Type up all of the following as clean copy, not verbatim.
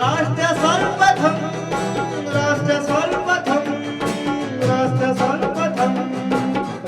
राष्ट्र सर्वप्रथम, राष्ट्र सर्वप्रथम, राष्ट्र सर्वप्रथम,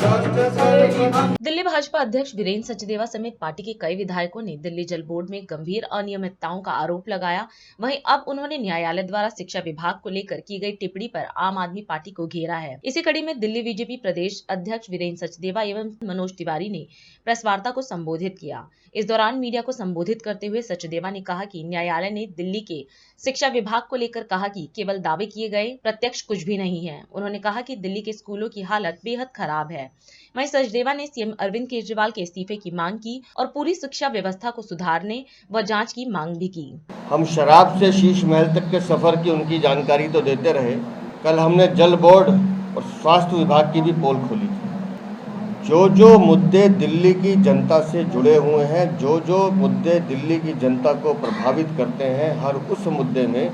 राष्ट्र सर्वप्रथम। दिल्ली भाजपा अध्यक्ष वीरेंद्र सचदेवा समेत पार्टी के कई विधायकों ने दिल्ली जल बोर्ड में गंभीर अनियमितताओं का आरोप लगाया। वहीं अब उन्होंने न्यायालय द्वारा शिक्षा विभाग को लेकर की गई टिप्पणी पर आम आदमी पार्टी को घेरा है। इसी कड़ी में दिल्ली बीजेपी प्रदेश अध्यक्ष वीरेंद्र सचदेवा एवं मनोज तिवारी ने प्रेस वार्ता को संबोधित किया। इस दौरान मीडिया को संबोधित करते हुए सचदेवा ने कहा कि न्यायालय ने दिल्ली के शिक्षा विभाग को लेकर कहा कि केवल दावे किए गए, प्रत्यक्ष कुछ भी नहीं है। उन्होंने कहा कि दिल्ली के स्कूलों की हालत बेहद खराब है। वहीं सचदेवा ने सीएम अरविंद केजरीवाल के इस्तीफे की मांग की और पूरी शिक्षा व्यवस्था को सुधारने व जांच की मांग भी की। हम शराब से शीश महल तक के सफर की उनकी जानकारी तो देते रहे। कल हमने जल बोर्ड और स्वास्थ्य विभाग की भी पोल खोली थी। जो मुद्दे दिल्ली की जनता से जुड़े हुए हैं, जो मुद्दे दिल्ली की जनता को प्रभावित करते हैं, हर उस मुद्दे में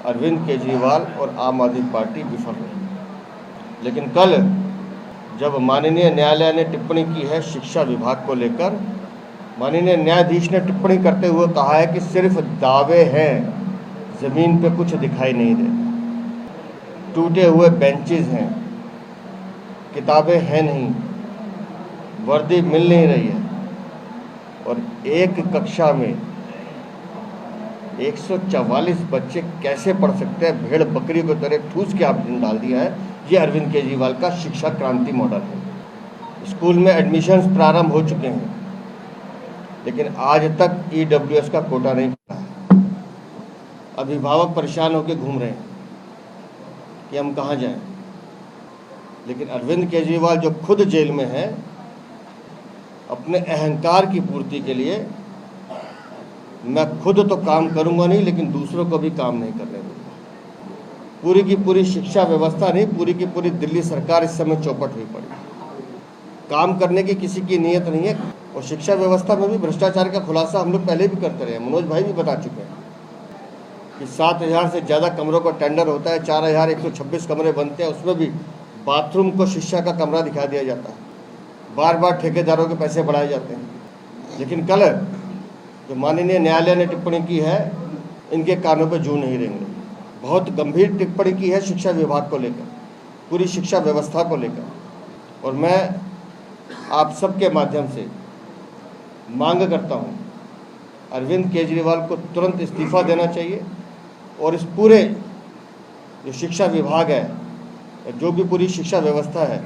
अरविंद केजरीवाल और आम आदमी पार्टी विफल रही। लेकिन कल जब माननीय न्यायालय ने टिप्पणी की है शिक्षा विभाग को लेकर, माननीय न्यायाधीश ने टिप्पणी करते हुए कहा है कि सिर्फ दावे हैं, ज़मीन पे कुछ दिखाई नहीं देता। टूटे हुए बेंचेस हैं, किताबें हैं नहीं, वर्दी मिल नहीं रही है और एक कक्षा में 144 बच्चे कैसे पढ़ सकते हैं, भेड़ बकरी को तरह ठूस के आपने डाल दिया है। ये अरविंद केजरीवाल का शिक्षा क्रांति मॉडल है। स्कूल में एडमिशन्स प्रारंभ हो चुके हैं, लेकिन आज तक EWS का कोटा नहीं पड़ा है। अभिभावक परेशान होकर घूम रहे हैं कि हम कहाँ जाएं। लेकिन अरविंद केजरीवाल जो खुद जेल में है, अपने अहंकार की पूर्ति के लिए मैं खुद तो काम करूंगा नहीं, लेकिन दूसरों को भी काम नहीं करने दूंगा। पूरी की पूरी शिक्षा व्यवस्था नहीं, पूरी की पूरी दिल्ली सरकार इस समय चौपट हुई पड़ी। काम करने की किसी की नीयत नहीं है। और शिक्षा व्यवस्था में भी भ्रष्टाचार का खुलासा हम लोग पहले भी करते रहे। मनोज भाई भी बता चुके हैं कि 7,000 से ज़्यादा कमरों का टेंडर होता है, 4,126 कमरे बनते हैं, उसमें भी बाथरूम को शिक्षा का कमरा दिखा दिया जाता है। बार बार ठेकेदारों के पैसे बढ़ाए जाते हैं। लेकिन कल जो माननीय न्यायालय ने टिप्पणी की है, इनके कानों पर जू नहीं रहेंगे। बहुत गंभीर टिप्पणी की है शिक्षा विभाग को लेकर, पूरी शिक्षा व्यवस्था को लेकर। और मैं आप सबके माध्यम से मांग करता हूं, अरविंद केजरीवाल को तुरंत इस्तीफा देना चाहिए और इस पूरे जो शिक्षा विभाग है, जो भी पूरी शिक्षा व्यवस्था है,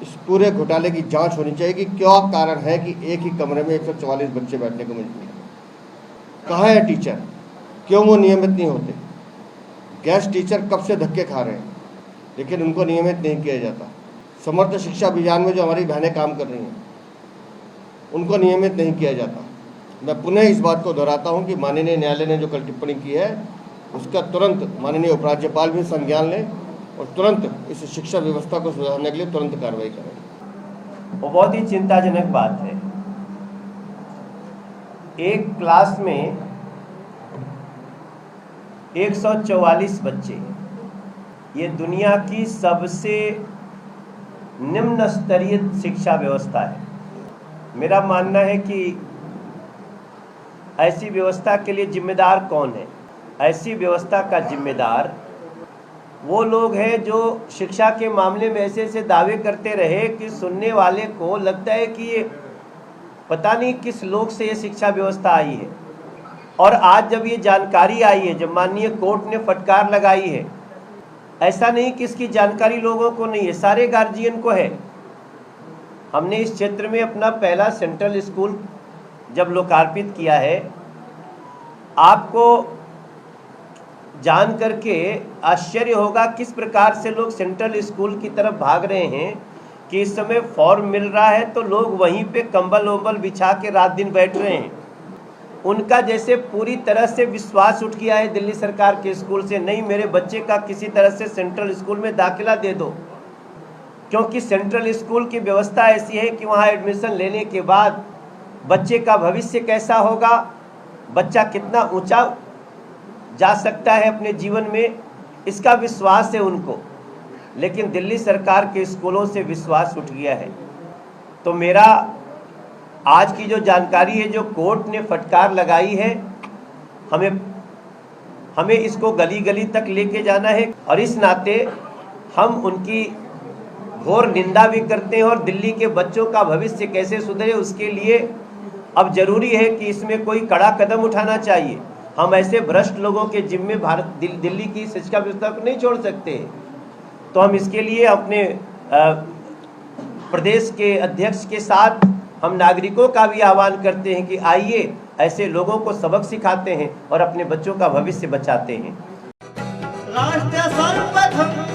इस पूरे घोटाले की जांच होनी चाहिए कि क्या कारण है कि एक ही कमरे में 144 बच्चे बैठने को मजबूर हैं। कहाँ है टीचर, क्यों वो नियमित नहीं होते? गेस्ट टीचर कब से धक्के खा रहे हैं, लेकिन उनको नियमित नहीं किया जाता। समर्थ शिक्षा अभियान में जो हमारी बहनें काम कर रही हैं, उनको नियमित नहीं किया जाता। मैं पुनः इस बात को दोहराता हूं कि माननीय न्यायालय ने जो कल टिप्पणी की है, उसका तुरंत माननीय उपराज्यपाल भी संज्ञान लें और तुरंत इस शिक्षा व्यवस्था को सुधारने के लिए तुरंत कार्रवाई करें। वो बहुत ही चिंताजनक बात है। एक क्लास में 144 बच्चे, ये दुनिया की सबसे निम्न स्तरीय शिक्षा व्यवस्था है। मेरा मानना है कि ऐसी व्यवस्था के लिए जिम्मेदार कौन है? ऐसी व्यवस्था का जिम्मेदार वो लोग हैं जो शिक्षा के मामले में ऐसे ऐसे दावे करते रहे कि सुनने वाले को लगता है कि ये पता नहीं किस लोक से ये शिक्षा व्यवस्था आई है। और आज जब ये जानकारी आई है, जब माननीय कोर्ट ने फटकार लगाई है, ऐसा नहीं कि इसकी जानकारी लोगों को नहीं है, सारे गार्जियन को है। हमने इस क्षेत्र में अपना पहला सेंट्रल स्कूल जब लोकार्पित किया है, आपको जान करके आश्चर्य होगा किस प्रकार से लोग सेंट्रल स्कूल की तरफ भाग रहे हैं कि इस समय फॉर्म मिल रहा है तो लोग वहीं पे कंबल वंबल बिछा के रात दिन बैठ रहे हैं। उनका जैसे पूरी तरह से विश्वास उठ गया है दिल्ली सरकार के स्कूल से, नहीं मेरे बच्चे का किसी तरह से सेंट्रल स्कूल में दाखिला दे दो, क्योंकि सेंट्रल स्कूल की व्यवस्था ऐसी है कि वहाँ एडमिशन लेने के बाद बच्चे का भविष्य कैसा होगा, बच्चा कितना ऊंचा जा सकता है अपने जीवन में, इसका विश्वास है उनको। लेकिन दिल्ली सरकार के स्कूलों से विश्वास उठ गया है। तो मेरा आज की जो जानकारी है, जो कोर्ट ने फटकार लगाई है, हमें हमें इसको गली गली तक लेके जाना है और इस नाते हम उनकी घोर निंदा भी करते हैं और दिल्ली के बच्चों का भविष्य कैसे सुधरे उसके लिए अब जरूरी है कि इसमें कोई कड़ा कदम उठाना चाहिए। हम ऐसे भ्रष्ट लोगों के जिम्मे दिल्ली की शिक्षा व्यवस्था को नहीं छोड़ सकते। तो हम इसके लिए अपने प्रदेश के अध्यक्ष के साथ हम नागरिकों का भी आह्वान करते हैं कि आइए ऐसे लोगों को सबक सिखाते हैं और अपने बच्चों का भविष्य बचाते हैं। राष्ट्र सर्वप्रथम